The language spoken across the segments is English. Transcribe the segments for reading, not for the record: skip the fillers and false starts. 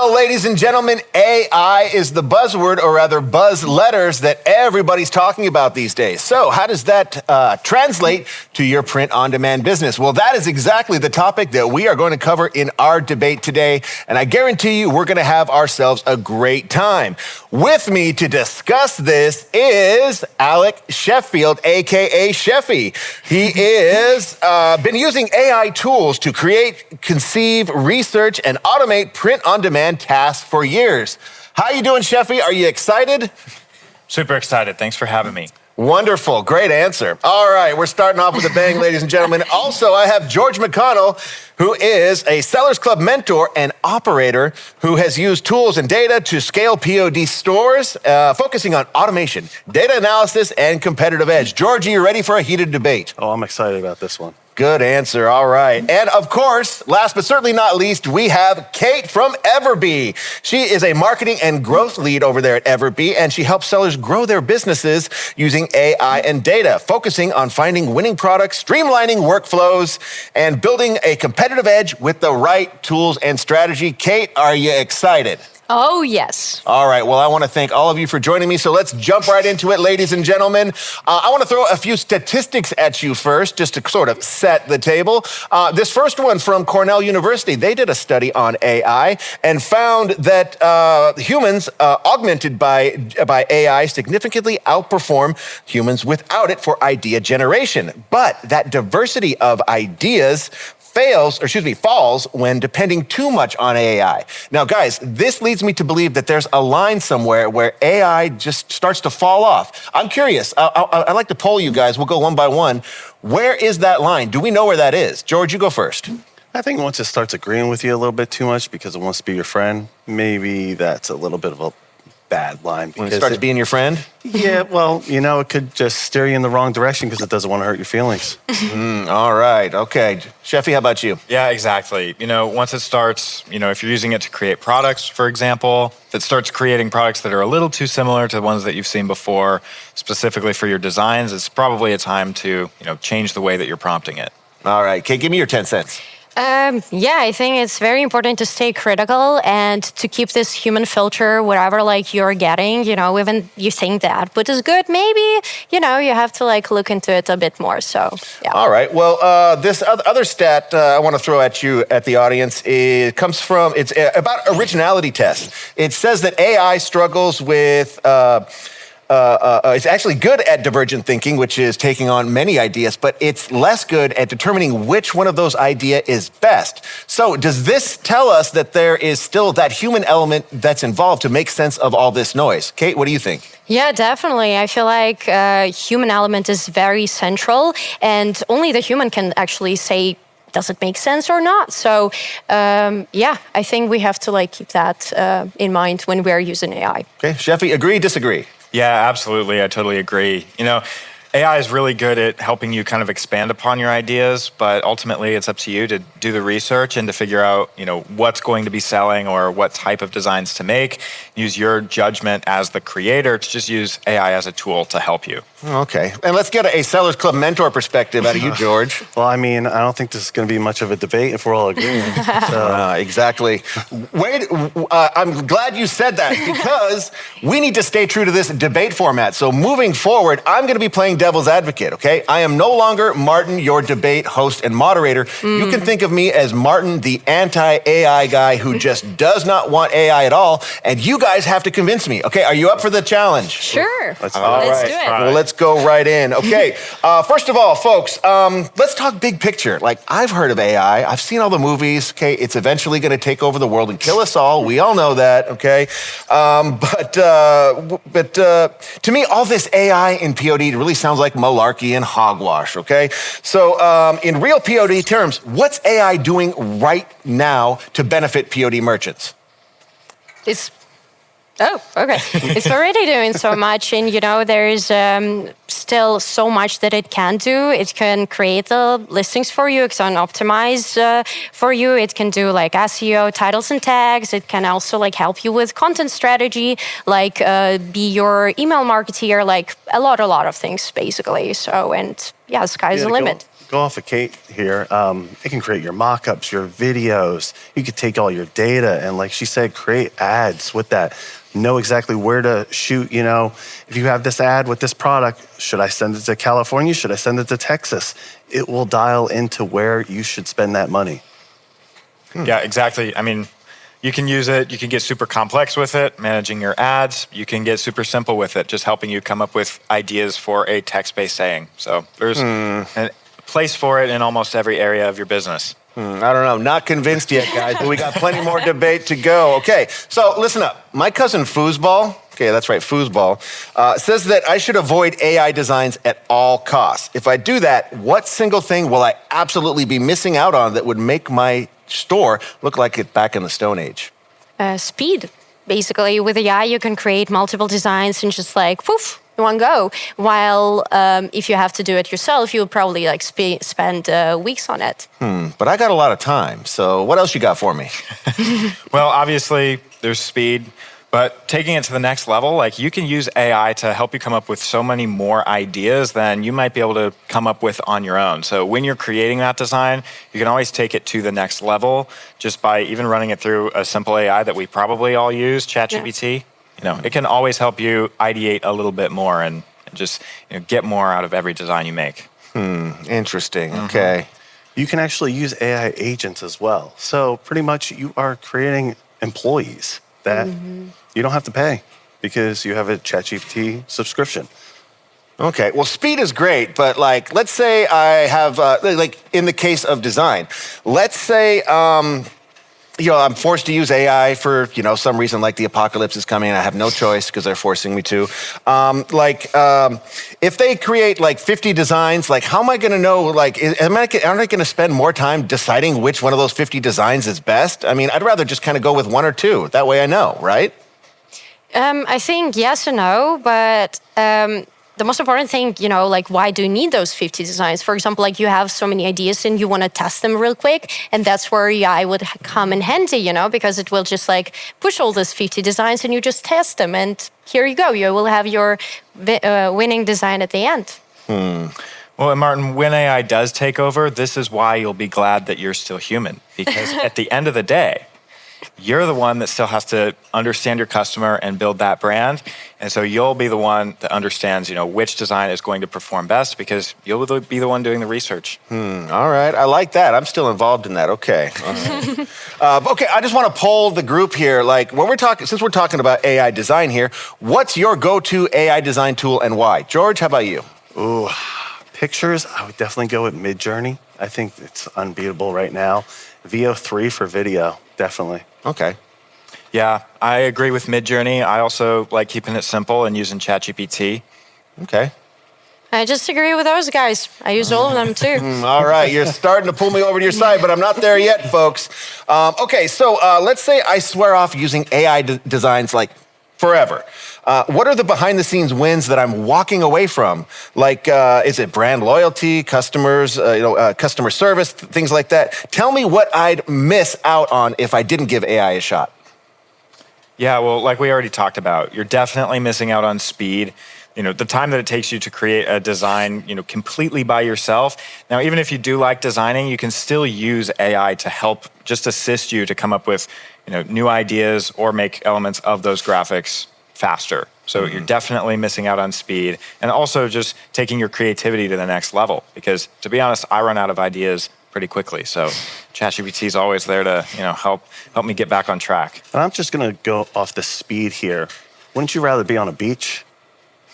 Well, ladies and gentlemen, AI is the buzzword, or rather buzz letters, that everybody's talking about these days. So how does that translate to your print-on-demand business? Well, that is exactly the topic that we are going to cover in our debate today, and I guarantee you we're going to have ourselves a great time. With me to discuss this is Alek Sheffy, aka Sheffy. He is been using AI tools to create, conceive, research, and automate print-on-demand tasks for years. How you doing, Sheffy? Are you excited? Super excited. Thanks for having me. Wonderful. Great answer. All right, we're starting off with a bang, ladies and gentlemen. Also, I have George McConnell, who is a Sellers Club mentor and operator who has used tools and data to scale POD stores, focusing on automation, data analysis, and competitive edge. George, are you ready for a heated debate? Oh, I'm excited about this one. Good answer. All right. And of course, last but certainly not least, we have Kate from EverBee. She is a marketing and growth lead over there at EverBee, and she helps sellers grow their businesses using AI and data, focusing on finding winning products, streamlining workflows, and building a competitive edge with the right tools and strategy. Kate, are you excited? Oh, yes. All right. Well, I want to thank all of you for joining me. So let's jump right into it, ladies and gentlemen. I want to throw a few statistics at you first, just to sort of set the table. This first one from Cornell University, they did a study on AI and found that humans augmented by AI significantly outperform humans without it for idea generation. But that diversity of ideas falls when depending too much on AI. Now, guys, this leads me to believe that there's a line somewhere where AI just starts to fall off. I'm curious. I'd like to poll you guys. We'll go one by one. Where is that line? Do we know where that is? George, you go first. I think once it starts agreeing with you a little bit too much because it wants to be your friend, maybe that's a little bit of a bad line. When it starts being your friend? Yeah, well, you know, it could just steer you in the wrong direction because it doesn't want to hurt your feelings. All right. Okay. Sheffy, how about you? Yeah, exactly. You know, once it starts, if you're using it to create products, for example, if it starts creating products that are a little too similar to the ones that you've seen before, specifically for your designs, it's probably a time to, change the way that you're prompting it. All right. Kate, give me your 10 cents. Yeah, I think it's very important to stay critical and to keep this human filter, whatever you're getting, even you think the output is good, maybe, you have to look into it a bit more. So, yeah. All right. Well, this other stat I want to throw at you, at the audience, it's about originality tests. It says that AI struggles with, it's actually good at divergent thinking, which is taking on many ideas, but it's less good at determining which one of those ideas is best. So does this tell us that there is still that human element that's involved to make sense of all this noise? Kate, what do you think? Yeah, definitely. I feel like human element is very central, and only the human can actually say, does it make sense or not? So, yeah, I think we have to keep that in mind when we're using AI. Okay, Sheffy, agree, disagree? Yeah, absolutely. I totally agree. AI is really good at helping you kind of expand upon your ideas, but ultimately it's up to you to do the research and to figure out, what's going to be selling or what type of designs to make. Use your judgment as the creator to just use AI as a tool to help you. Okay. And let's get a Sellers Club mentor perspective out of you, George. Well, I mean, I don't think this is going to be much of a debate if we're all agreeing. Exactly. Wait, I'm glad you said that because we need to stay true to this debate format. So moving forward, I'm going to be playing devil's advocate, okay? I am no longer Martin, your debate host and moderator. You can think of me as Martin, the anti-AI guy who just does not want AI at all, and you guys have to convince me. Okay, are you up for the challenge? Sure. Let's do it. Well, let's go right in. Okay, first of all, folks, let's talk big picture. I've heard of AI. I've seen all the movies. Okay, it's eventually going to take over the world and kill us all. We all know that, okay? But to me, all this AI in POD really sounds like malarkey and hogwash, okay? So in real POD terms, what's AI doing right now to benefit POD merchants? It's already doing so much, and there's still so much that it can do. It can create the listings for you. It can optimize for you. It can do SEO, titles and tags. It can also help you with content strategy, be your email marketeer, a lot of things basically. So, and yeah, sky's the limit. go off of Kate here. It can create your mockups, your videos. You could take all your data and, like she said, create ads with that. Know exactly where to shoot. You know, if you have this ad with this product, should I send it to California? Should I send it to Texas? It will dial into where you should spend that money. Yeah, exactly. I mean, you can use it. You can get super complex with it, managing your ads. You can get super simple with it, just helping you come up with ideas for a text-based saying. So there's a place for it in almost every area of your business. I don't know. Not convinced yet, guys, but we got plenty more debate to go. Okay, so listen up. My cousin Foosball, okay, that's right, Foosball, says that I should avoid AI designs at all costs. If I do that, what single thing will I absolutely be missing out on that would make my store look like it's back in the Stone Age? Speed. Basically, with AI, you can create multiple designs and just like, poof, in one go. While if you have to do it yourself, you'll probably like spend weeks on it. But I got a lot of time, so what else you got for me? Well, obviously, there's speed, but taking it to the next level, like you can use AI to help you come up with so many more ideas than you might be able to come up with on your own. So when you're creating that design, you can always take it to the next level just by even running it through a simple AI that we probably all use, ChatGPT. Yeah. You know, it can always help you ideate a little bit more and just get more out of every design you make. Interesting. Okay. You can actually use AI agents as well. So pretty much you are creating employees that you don't have to pay because you have a ChatGPT subscription. Okay, well, speed is great, but like, let's say I have, like in the case of design, let's say, I'm forced to use AI for, some reason like the apocalypse is coming and I have no choice because they're forcing me to. If they create like 50 designs, like how am I going to know, like, aren't I going to spend more time deciding which one of those 50 designs is best? I mean, I'd rather just kind of go with one or two. That way I know, right? I think yes and no, but the most important thing, like why do you need those 50 designs? For example, like you have so many ideas and you want to test them real quick. And that's where AI would come in handy, because it will just like push all those 50 designs and you just test them. And here you go. You will have your winning design at the end. Well, and Martin, when AI does take over, this is why you'll be glad that you're still human. Because at the end of the day, you're the one that still has to understand your customer and build that brand. And so you'll be the one that understands, which design is going to perform best because you'll be the one doing the research. All right. I like that. I'm still involved in that. Okay. All right. Okay. I just want to poll the group here. Like since we're talking about AI design here, what's your go-to AI design tool and why? George, how about you? Ooh, pictures, I would definitely go with Midjourney. I think it's unbeatable right now. VO3 for video, definitely. Okay. Yeah, I agree with Midjourney. I also like keeping it simple and using ChatGPT. Okay. I just agree with those guys. I use all of them too. All right, you're starting to pull me over to your side, but I'm not there yet, folks. Okay, so let's say I swear off using AI designs like forever. What are the behind-the-scenes wins that I'm walking away from? Like, is it brand loyalty, customers, customer service, things like that? Tell me what I'd miss out on if I didn't give AI a shot. Yeah, well, like we already talked about, you're definitely missing out on speed. The time that it takes you to create a design, completely by yourself. Now, even if you do like designing, you can still use AI to help just assist you to come up with, new ideas or make elements of those graphics faster. So you're definitely missing out on speed and also just taking your creativity to the next level. Because to be honest, I run out of ideas pretty quickly. So ChatGPT is always there to, help me get back on track. And I'm just going to go off the speed here. Wouldn't you rather be on a beach?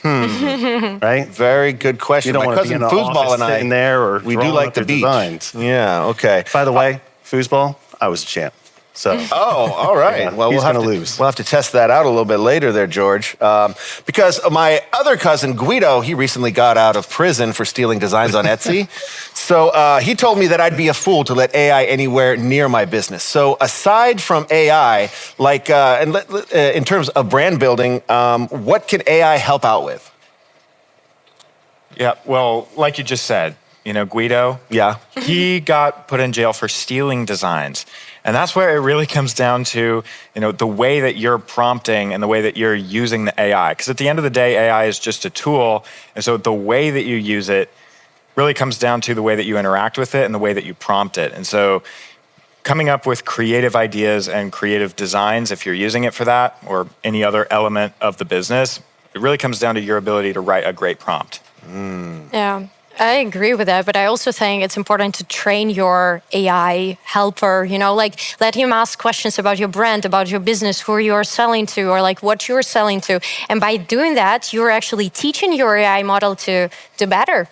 Right? Very good question. You don't My want to be cousin in an Foosball office and I, sitting there or we do drawing like up the your beach. designs. Yeah, okay. By the way, Foosball, I was a champ. So. Oh, all right. Yeah, well, he's we'll going to lose. We'll have to test that out a little bit later there, George. Because my other cousin, Guido, he recently got out of prison for stealing designs on Etsy. So he told me that I'd be a fool to let AI anywhere near my business. So aside from AI, like in terms of brand building, what can AI help out with? Yeah, well, like you just said, Guido, Yeah. he got put in jail for stealing designs. And that's where it really comes down to, the way that you're prompting and the way that you're using the AI. Because at the end of the day, AI is just a tool. And so the way that you use it really comes down to the way that you interact with it and the way that you prompt it. And so coming up with creative ideas and creative designs, if you're using it for that or any other element of the business, it really comes down to your ability to write a great prompt. Yeah, I agree with that, but I also think it's important to train your AI helper, like let him ask questions about your brand, about your business, who you are selling to, or like what you're selling to. And by doing that, you're actually teaching your AI model to do better,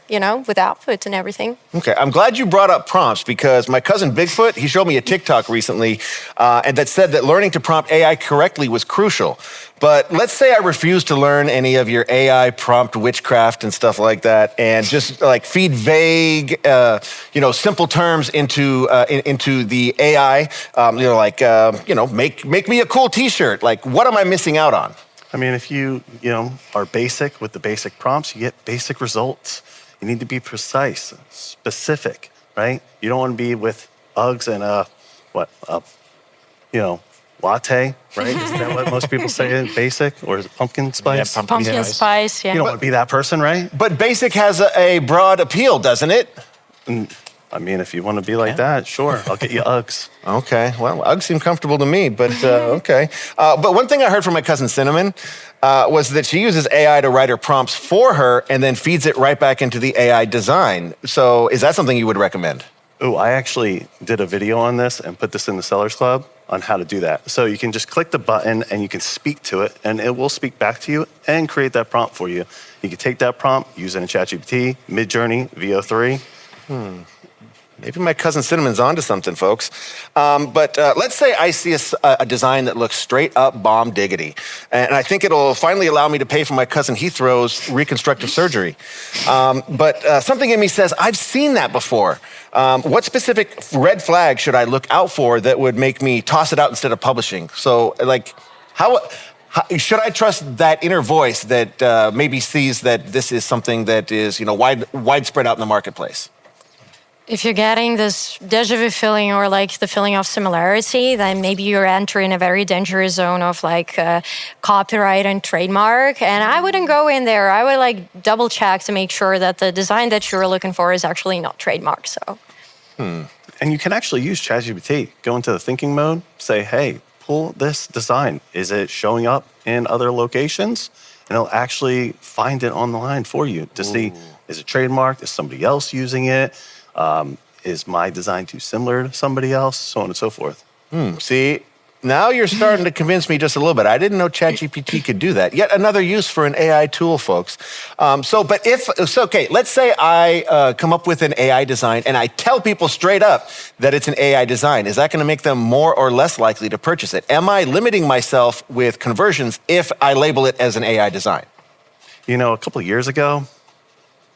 with output and everything. Okay, I'm glad you brought up prompts because my cousin Bigfoot, he showed me a TikTok recently and that said that learning to prompt AI correctly was crucial. But let's say I refuse to learn any of your AI prompt witchcraft and stuff like that, and just like feed vague, simple terms into the AI. Make me a cool T-shirt. Like, what am I missing out on? I mean, if you are basic with the basic prompts, you get basic results. You need to be precise, specific, right? You don't want to be with Uggs and latte, right? Isn't that what most people say? Basic, or is it pumpkin spice? Yeah, Pumpkin spice, yeah. You don't want to be that person, right? But basic has a broad appeal, doesn't it? I mean, if you want to be like that, sure, I'll get you Uggs. Okay, well, Uggs seem comfortable to me, but okay. But one thing I heard from my cousin Cinnamon was that she uses AI to write her prompts for her and then feeds it right back into the AI design. So is that something you would recommend? Oh, I actually did a video on this and put this in the Sellers Club on how to do that. So you can just click the button and you can speak to it and it will speak back to you and create that prompt for you. You can take that prompt, use it in ChatGPT, Midjourney, VO3. Maybe my cousin Cinnamon's onto something, folks. But let's say I see a design that looks straight up bomb diggity. And I think it'll finally allow me to pay for my cousin Heathrow's reconstructive surgery. But something in me says, I've seen that before. What specific red flag should I look out for that would make me toss it out instead of publishing? So, like, how should I trust that inner voice that maybe sees that this is something that is, widespread out in the marketplace? If you're getting this déjà vu feeling or like the feeling of similarity, then maybe you're entering a very dangerous zone of like copyright and trademark. And I wouldn't go in there. I would like double check to make sure that the design that you're looking for is actually not trademarked. So. And you can actually use ChatGPT. Go into the thinking mode, say, hey, pull this design. Is it showing up in other locations? And it'll actually find it on the line for you to see, is it trademarked? Is somebody else using it? Is my design too similar to somebody else? So on and so forth. See, now you're starting to convince me just a little bit. I didn't know ChatGPT could do that. Yet another use for an AI tool, folks. Okay, let's say I come up with an AI design and I tell people straight up that it's an AI design. Is that going to make them more or less likely to purchase it? Am I limiting myself with conversions if I label it as an AI design? A couple of years ago,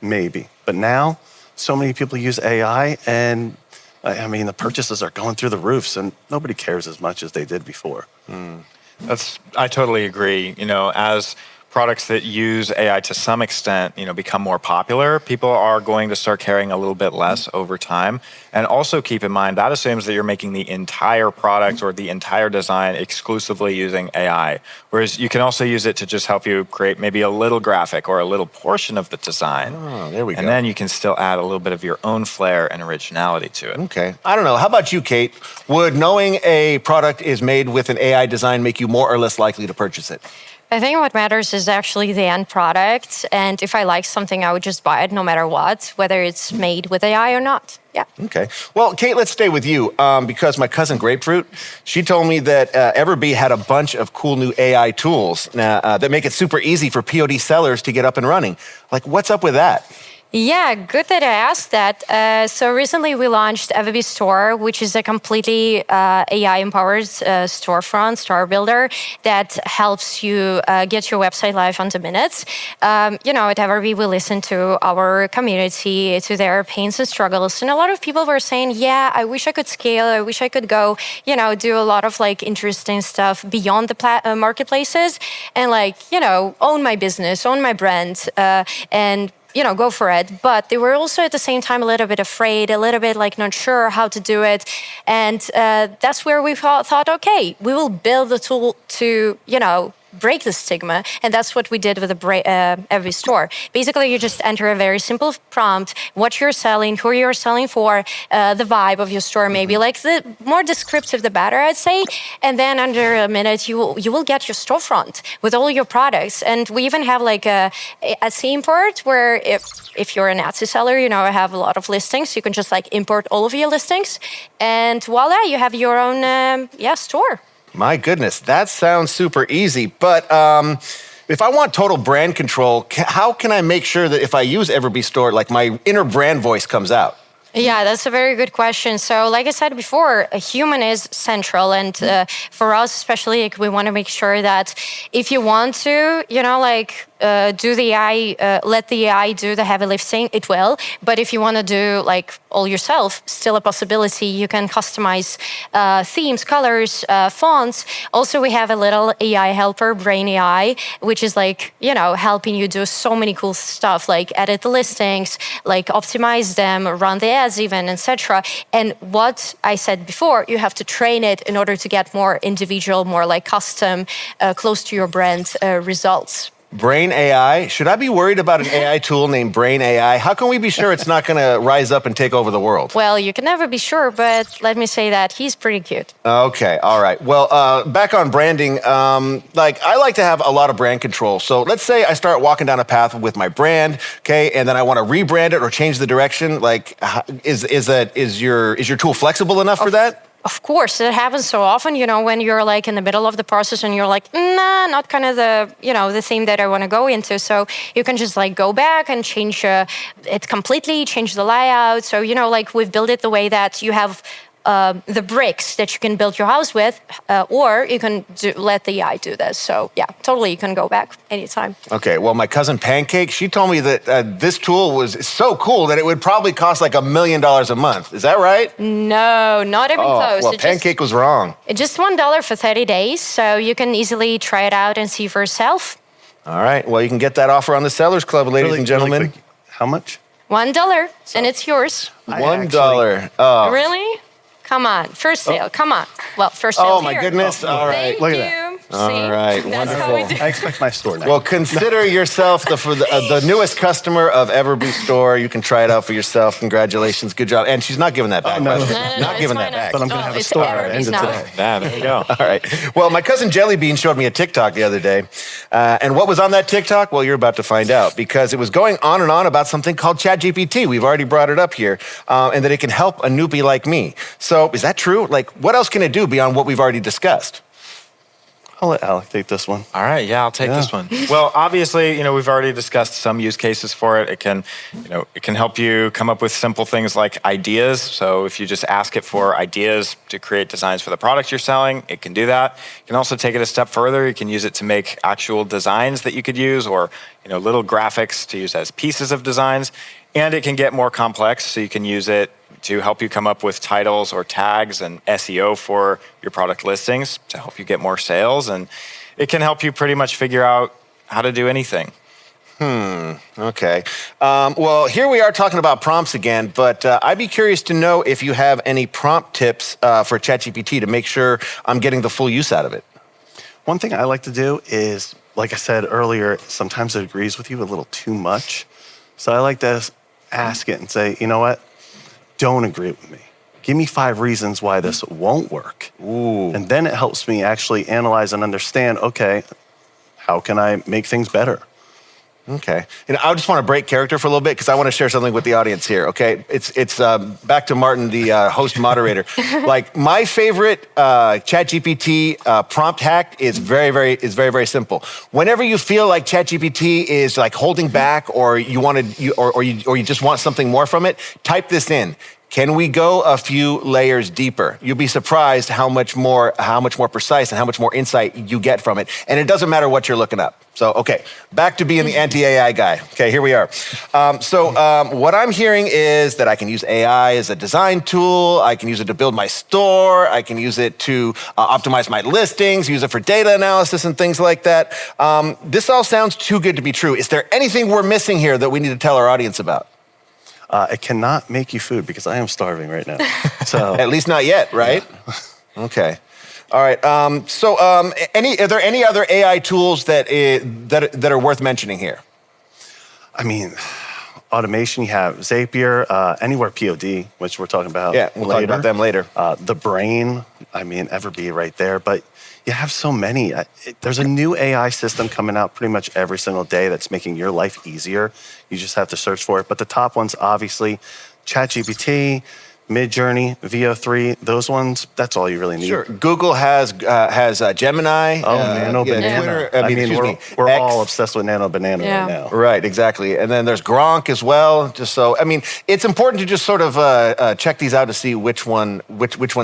maybe. But now, so many people use AI, and I mean, the purchases are going through the roofs, and nobody cares as much as they did before. I totally agree. As products that use AI to some extent, become more popular, people are going to start caring a little bit less over time. And also keep in mind, that assumes that you're making the entire product or the entire design exclusively using AI. Whereas you can also use it to just help you create maybe a little graphic or a little portion of the design. Oh, there we go. And then you can still add a little bit of your own flair and originality to it. Okay. I don't know. How about you, Kate? Would knowing a product is made with an AI design make you more or less likely to purchase it? I think what matters is actually the end product. And if I like something, I would just buy it no matter what, whether it's made with AI or not. Yeah. Okay. Well, Kate, let's stay with you because my cousin Grapefruit, she told me that EverBee had a bunch of cool new AI tools that make it super easy for POD sellers to get up and running. Like, what's up with that? Yeah, good that I asked that. So recently we launched EverBee Store, which is a completely AI-empowered store builder that helps you get your website live under minutes. At EverBee, we listen to our community, to their pains and struggles. And a lot of people were saying, yeah, I wish I could scale. I wish I could go, do a lot of like interesting stuff beyond the marketplaces and own my business, own my brand, and go for it. But they were also at the same time a little bit afraid, a little bit not sure how to do it. And that's where we thought, okay, we will build a tool to, break the stigma. And that's what we did with the EverBee Store. Basically, you just enter a very simple prompt, what you're selling, who you're selling for, the vibe of your store, maybe like the more descriptive, the better, I'd say. And then under a minute, you will get your storefront with all your products. And we even have like a theme part where if you're an Etsy seller, you know, I have a lot of listings. You can just like import all of your listings, and voila, you have your own store. My goodness, that sounds super easy. But if I want total brand control, how can I make sure that if I use EverBee Store, like my inner brand voice comes out? Yeah, that's a very good question. So, like I said before, a human is central, and for us, especially, like, we want to make sure that if you want to, you know, like do the AI, let the AI do the heavy lifting, it will. But if you want to do like all yourself, still a possibility. You can customize themes, colors, fonts. Also, we have a little AI helper, Brain AI, which is like, you know, helping you do so many cool stuff, like edit the listings, like optimize them, run the ads even, etc. And what I said before, you have to train it in order to get more individual, more like custom, close to your brand results. Brain AI. Should I be worried about an AI tool named Brain AI? How can we be sure it's not going to rise up and take over the world? Well, you can never be sure, but let me say that he's pretty cute. Okay, all right. Well, back on branding, like I like to have a lot of brand control. So let's say I start walking down a path with my brand, okay, and then I want to rebrand it or change the direction. Like, is your tool flexible enough for that? Of course, it happens so often, you know, when you're like in the middle of the process and you're like, nah, not kind of the, you know, the theme that I want to go into. So you can just like go back and change it completely, change the layout. So, you know, like we've built it the way that you have the bricks that you can build your house with, or you can let the AI do this. So yeah, totally, you can go back anytime. Okay, well, my cousin Pancake, she told me that this tool was so cool that it would probably cost like $1 million a month. Is that right? No, not even close. Well, Pancake was wrong. It's just $1 for 30 days, so you can easily try it out and see for yourself. All right, well, you can get that offer on the Sellers Club, ladies and gentlemen. Really quick. How much? $1, and it's yours. $1. Oh. Really? Come on, first sale, come on. Well, first sale Oh, my here. goodness. All right. Thank Look at you. that. See? All right, That's how wonderful. we do. I expect my store now. Well, consider yourself the newest customer of EverBee Store. You can try it out for yourself. Congratulations. Good job. And she's not giving that back. no. by the way. No, Not it's giving fine. that back. But I'm going to have a It's store at the EverBee's end of now. today. Yeah, there you go. All right. Well, my cousin Jellybean showed me a TikTok the other day. And what was on that TikTok? Well, you're about to find out because it was going on and on about something called ChatGPT. We've already brought it up here. And that it can help a newbie like me. So is that true? Like, what else can it do beyond what we've already discussed? I'll let Alek take this one. All right, yeah, I'll take this one. Well, obviously, you know, we've already discussed some use cases for it. It can, you know, it can help you come up with simple things like ideas. So if you just ask it for ideas to create designs for the product you're selling, it can do that. You can also take it a step further. You can use it to make actual designs that you could use, or, you know, little graphics to use as pieces of designs. And it can get more complex, so you can use it to help you come up with titles or tags and SEO for your product listings to help you get more sales. And it can help you pretty much figure out how to do anything. Okay. Well, here we are talking about prompts again, but I'd be curious to know if you have any prompt tips for ChatGPT to make sure I'm getting the full use out of it. One thing I like to do is, like I said earlier, sometimes it agrees with you a little too much. So I like to ask it and say, you know what? Don't agree with me. Give me 5 reasons why this won't work. Ooh. And then it helps me actually analyze and understand, okay, how can I make things better? Okay. And I just want to break character for a little bit because I want to share something with the audience here, okay? It's back to Martin, the host moderator. Like, my favorite ChatGPT prompt hack is very simple. Whenever you feel like ChatGPT is like holding back, or you just want something more from it, type this in. Can we go a few layers deeper? You'll be surprised how much more precise and how much more insight you get from it. And it doesn't matter what you're looking up. So, okay, back to being the anti-AI guy. Okay, here we are. What I'm hearing is that I can use AI as a design tool. I can use it to build my store. I can use it to optimize my listings, use it for data analysis and things like that. This all sounds too good to be true. Is there anything we're missing here that we need to tell our audience about? It cannot make you food because I am starving right now. So At least not yet, right? Okay. All right. Are there any other AI tools that are worth mentioning here? I mean, automation, you have Zapier, Anywhere POD, which we're talking about Yeah, we'll talk about them later. The Brain, I mean, EverBee right there. But you have so many. There's a new AI system coming out pretty much every single day that's making your life easier. You just have to search for it. But the top ones, obviously, ChatGPT, Midjourney, VO3, those ones, that's all you really need. Sure. Google has Gemini. Oh, Nano Banana. Twitter, I mean, we're X. all obsessed with Nano Banana Yeah. right now. Right, exactly. And then there's Gronk as well. Just so, I mean, it's important to just sort of check these out to see which one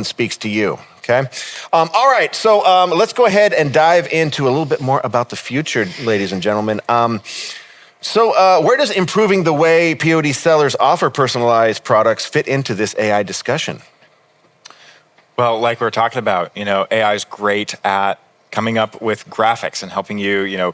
speaks to you. Okay. All right. So let's go ahead and dive into a little bit more about the future, ladies and gentlemen. Where does improving the way POD sellers offer personalized products fit into this AI discussion? Well, like we're talking about, AI is great at coming up with graphics and helping you,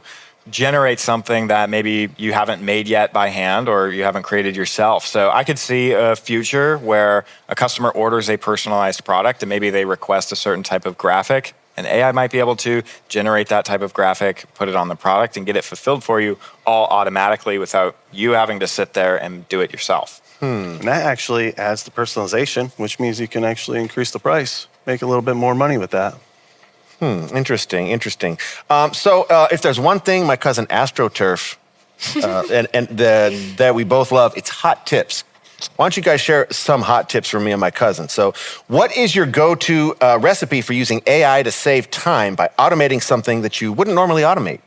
generate something that maybe you haven't made yet by hand or you haven't created yourself. So I could see a future where a customer orders a personalized product and maybe they request a certain type of graphic, and AI might be able to generate that type of graphic, put it on the product, and get it fulfilled for you all automatically without you having to sit there and do it yourself. And that actually adds to personalization, which means you can actually increase the price, make a little bit more money with that. Interesting. If there's one thing my cousin AstroTurf that we both love, it's hot tips. Why don't you guys share some hot tips for me and my cousin? So what is your go-to recipe for using AI to save time by automating something that you wouldn't normally automate?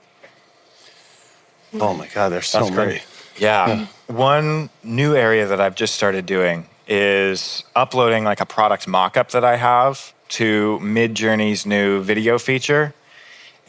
Oh my God, there's so many. Yeah. One new area that I've just started doing is uploading like a product mockup that I have to Midjourney's new video feature.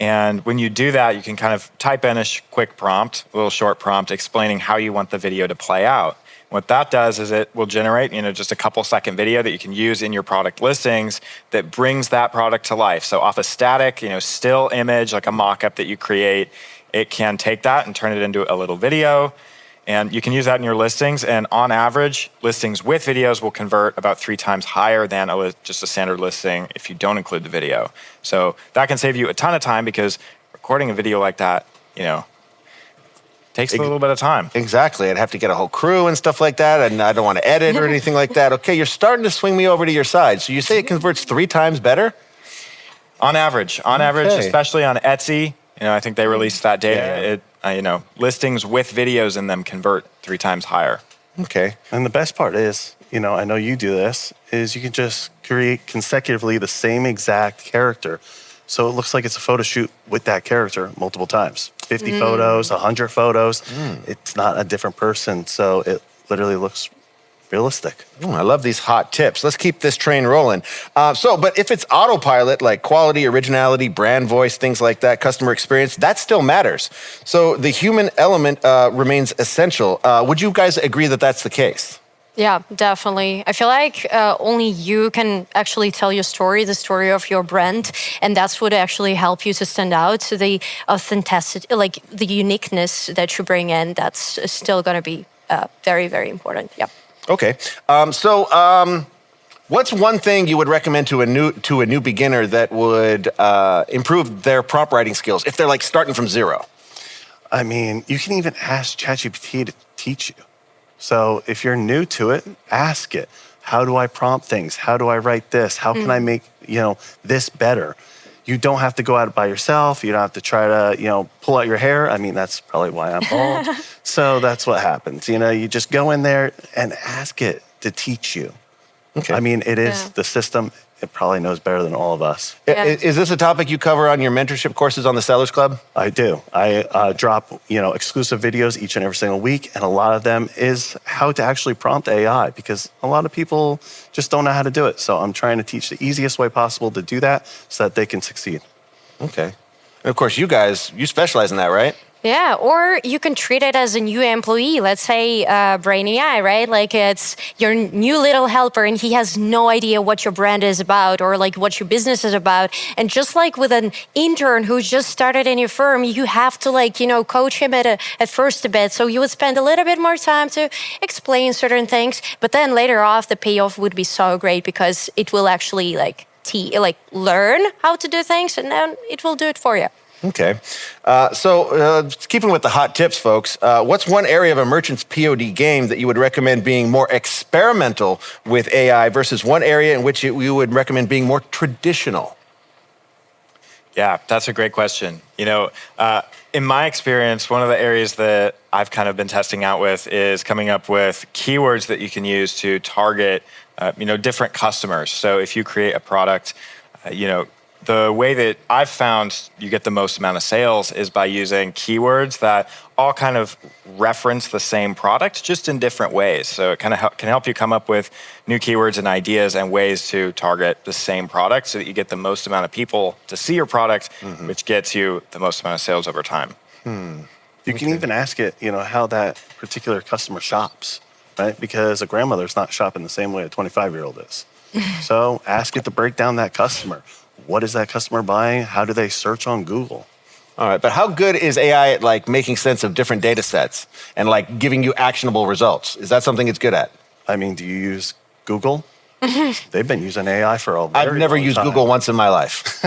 And when you do that, you can kind of type in a quick prompt, a little short prompt explaining how you want the video to play out. What that does is it will generate, just a couple second video that you can use in your product listings that brings that product to life. So off a static, still image, like a mock-up that you create, it can take that and turn it into a little video. And you can use that in your listings. And on average, listings with videos will convert about 3 times higher than just a standard listing if you don't include the video. So that can save you a ton of time because recording a video like that, takes a little bit of time. Exactly. I'd have to get a whole crew and stuff like that, and I don't want to edit or anything like that. Okay, you're starting to swing me over to your side. So you say it converts 3 times better? On average, especially on Etsy, I think they released that data. Listings with videos in them convert 3 times higher. Okay. And the best part is, I know you do this, is you can just create consecutively the same exact character. So it looks like it's a photo shoot with that character multiple times. 50 photos, 100 photos. It's not a different person. So it literally looks realistic. I love these hot tips. Let's keep this train rolling. But if it's autopilot, like quality, originality, brand voice, things like that, customer experience, that still matters. So the human element remains essential. Would you guys agree that that's the case? Yeah, definitely. I feel like only you can actually tell your story, the story of your brand, and that's what actually help you to stand out. So the authenticity, like the uniqueness that you bring in, that's still going to be very, very important. Yeah. Okay. What's one thing you would recommend to a new beginner that would improve their prompt writing skills if they're like starting from zero? I mean, you can even ask ChatGPT to teach you. So if you're new to it, ask it. How do I prompt things? How do I write this? How can I make, this better? You don't have to go at it by yourself. You don't have to try to, pull out your hair. I mean, that's probably why I'm bald. So that's what happens. You just go in there and ask it to teach you. Okay. I mean, it is the system. It probably knows better than all of us. Yeah. Is this a topic you cover on your mentorship courses on the Sellers Club? I do. I drop, exclusive videos each and every single week, and a lot of them is how to actually prompt AI because a lot of people just don't know how to do it. So I'm trying to teach the easiest way possible to do that so that they can succeed. Okay. And of course, you specialize in that, right? Yeah, or you can treat it as a new employee. Let's say Brain AI, right? Like it's your new little helper and he has no idea what your brand is about or like what your business is about. And just like with an intern who just started in your firm, you have to coach him at first a bit. So you would spend a little bit more time to explain certain things. But then later off, the payoff would be so great because it will actually like learn how to do things, and then it will do it for you. Okay. So keeping with the hot tips, folks, what's one area of a merchant's POD game that you would recommend being more experimental with AI versus one area in which you would recommend being more traditional? Yeah, that's a great question. In my experience, one of the areas that I've kind of been testing out with is coming up with keywords that you can use to target, different customers. So if you create a product, the way that I've found you get the most amount of sales is by using keywords that all kind of reference the same product, just in different ways. So it kind of can help you come up with new keywords and ideas and ways to target the same product so that you get the most amount of people to see your product, which gets you the most amount of sales over time. You can even ask it, how that particular customer shops, right? Because a grandmother's not shopping the same way a 25-year-old is. So ask it to break down that customer. What is that customer buying? How do they search on Google? All right, but how good is AI at like making sense of different data sets and like giving you actionable results? Is that something it's good at? I mean, do you use Google? They've been using AI for a very I've never long used time. Google once in my life.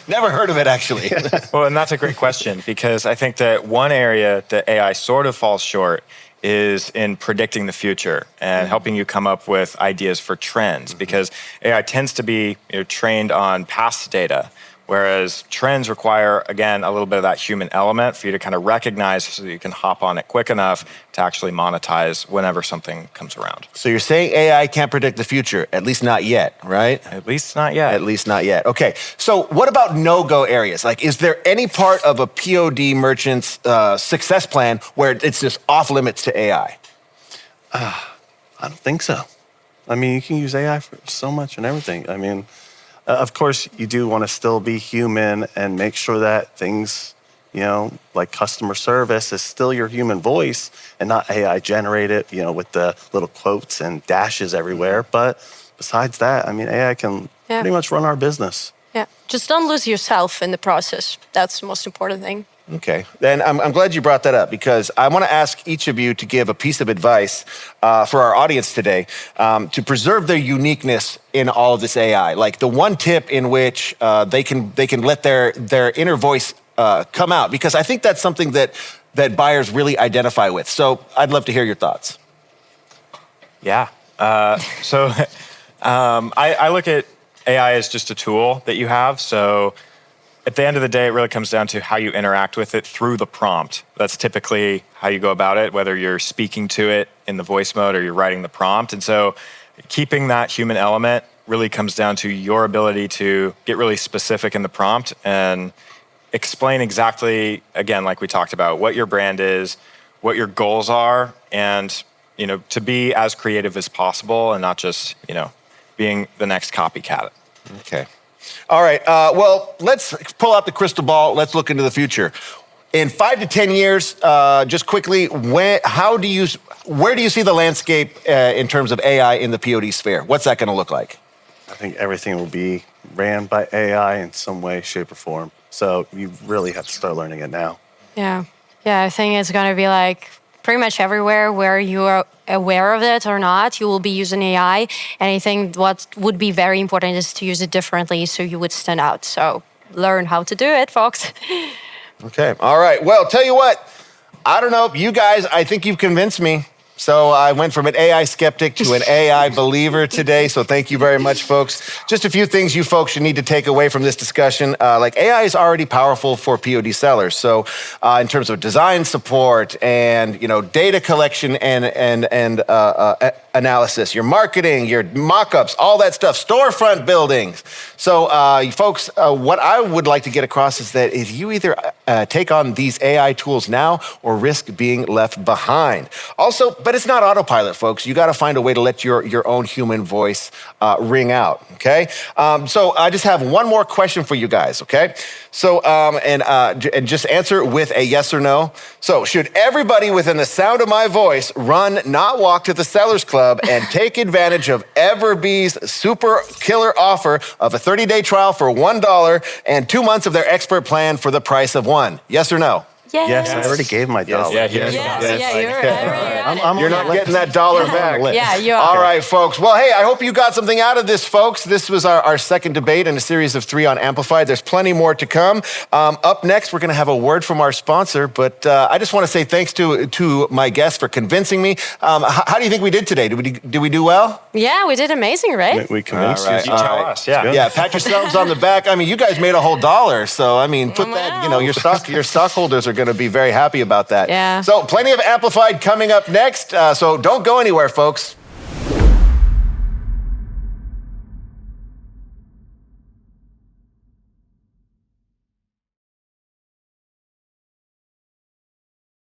Never heard of it, actually. Well, and that's a great question, because I think that one area that AI sort of falls short is in predicting the future and helping you come up with ideas for trends, because AI tends to be trained on past data, whereas trends require, again, a little bit of that human element for you to kind of recognize so that you can hop on it quick enough to actually monetize whenever something comes around. So you're saying AI can't predict the future, at least not yet, right? At least not yet. At least not yet. Okay, so what about no-go areas? Like, is there any part of a POD merchant's success plan where it's just off limits to AI? I don't think so. I mean, you can use AI for so much and everything. I mean, of course, you do want to still be human and make sure that things, like customer service is still your human voice and not AI generated, with the little quotes and dashes everywhere. But besides that, I mean, AI can pretty much run our business. Yeah, just don't lose yourself in the process. That's the most important thing. Okay, then I'm glad you brought that up, because I want to ask each of you to give a piece of advice for our audience today to preserve their uniqueness in all of this AI. Like the one tip in which they can let their inner voice come out, because I think that's something that buyers really identify with. So I'd love to hear your thoughts. Yeah. I look at AI as just a tool that you have. So at the end of the day, it really comes down to how you interact with it through the prompt. That's typically how you go about it, whether you're speaking to it in the voice mode or you're writing the prompt. And so keeping that human element really comes down to your ability to get really specific in the prompt and explain exactly, again, like we talked about, what your brand is, what your goals are, and to be as creative as possible and not just, being the next copycat. Okay. All right. Well, let's pull out the crystal ball. Let's look into the future. In 5 to 10 years, just quickly, where do you see the landscape in terms of AI in the POD sphere? What's that going to look like? I think everything will be ran by AI in some way, shape, or form. So you really have to start learning it now. Yeah, I think it's going to be like pretty much everywhere where you are aware of it or not, you will be using AI. And I think what would be very important is to use it differently so you would stand out. So learn how to do it, folks. Okay. All right. Well, tell you what, I don't know. You guys, I think you've convinced me. So I went from an AI skeptic to an AI believer today. So thank you very much, folks. Just a few things you folks should need to take away from this discussion. Like AI is already powerful for POD sellers. So in terms of design support and data collection and analysis, your marketing, your mockups, all that stuff, storefront buildings. So folks, what I would like to get across is that if you either take on these AI tools now or risk being left behind. Also, but it's not autopilot, folks. You got to find a way to let your own human voice ring out, okay? So I just have one more question for you guys, okay? So, and just answer with a yes or no. So should everybody within the sound of my voice run, not walk to the Sellers Club and take advantage of EverBee's super killer offer of a 30-day trial for $1 and 2 months of their expert plan for the price of one? Yes or no? Yes. Yes, I already gave my dollar. Yeah, here. You're not getting that dollar back. Yeah, you are. All right, folks. Well, hey, I hope you got something out of this, folks. This was our second debate in a series of 3 on Amplified. There's plenty more to come. Up next, we're going to have a word from our sponsor, but I just want to say thanks to my guests for convincing me. How do you think we did today? Did we do well? Yeah, we did amazing, right? We convinced All right. you. You tell us. Yeah. Yeah, pat yourselves on the back. I mean, you guys made a whole $1, so I mean, put that. You know, your stockholders are going to be very happy about that. Yeah. So, plenty of Amplified coming up next. So don't go anywhere, folks.